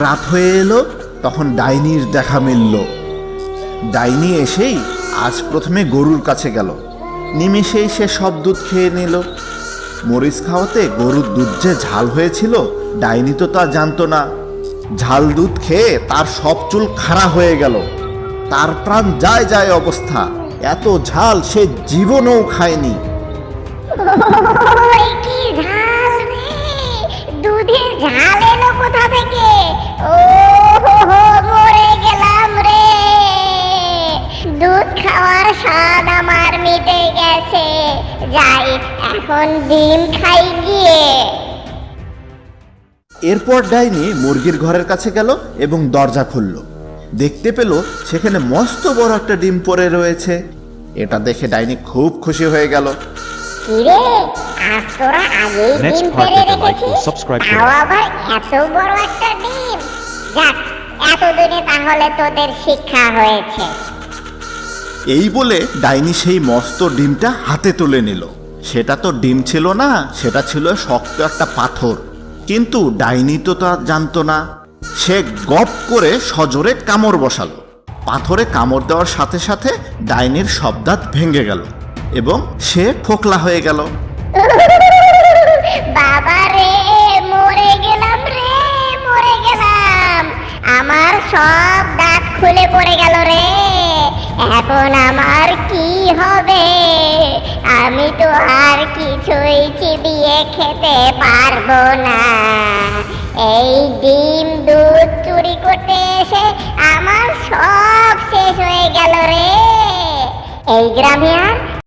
রাত হয়ে এলো, তখন ডাইনির দেখা মিলল। ডাইনি এসেই আজ প্রথমে গরুর কাছে গেল। নিমেষেই সে সব দুধ খেয়ে নিল। মরিচ খাওয়াতে গরুর দুধ যে ঝাল হয়েছিল ডাইনি তো তা জানতো না। ঝাল দুধ খেয়ে তার সব চুল খাড়া হয়ে গেল। তার প্রাণ যায় যায় অবস্থা। এত ঝাল সে জীবনেও খায়নি। ওই কি ঝাল রে, দুধে ঝাল এলো কোথা থেকে? ও হো হো, মরে গেলাম রে। দুধ খাওয়ার স্বাদ আমার মিটে গেছে, যাই এখন ডিম খাই গিয়ে। এরপর ডাইনি মুরগির ঘরের কাছে গেল এবং দরজা খুলল। দেখতে পেল সেখানে মস্ত বড় একটা ডিম পড়ে রয়েছে। এটা দেখে ডাইনি খুব খুশি হয়ে গেল। কিরে, আজ তোরা আগেই Next ডিম part পেড়ে থেকে like ও রেখেছিস, subscribe তাও করো। আবার এত বড় একটা ডিম। যাক, এতদিনে তাহলে তোদের শিক্ষা হয়েছে। এই বলে ডাইনি সেই মস্ত ডিমটা হাতে তুলে নিল। সেটা তো ডিম ছিল না, সেটা ছিল শক্ত একটা পাথর। কিন্তু ডাইনি তো তা জানতো না। সে গপ করে সজোরে কামড় বসালো। পাথরে কামড় দেওয়ার সাথে সাথে ডাইনির সব দাঁত ভেঙে গেল এবং সে ফোকলা হয়ে গেল। বাবা রে, মরে গেলাম রে, মরে গেলাম। আমার সব দাঁত খুলে পড়ে গেল রে। এখন আমার কি হবে? আমি তো আর কিছুই চিবিয়ে খেতে পারবো না। এই ডিম দুধ চুরি করতে এসে আমার সব শেষ হয়ে গেল রে। এই গ্রামে আর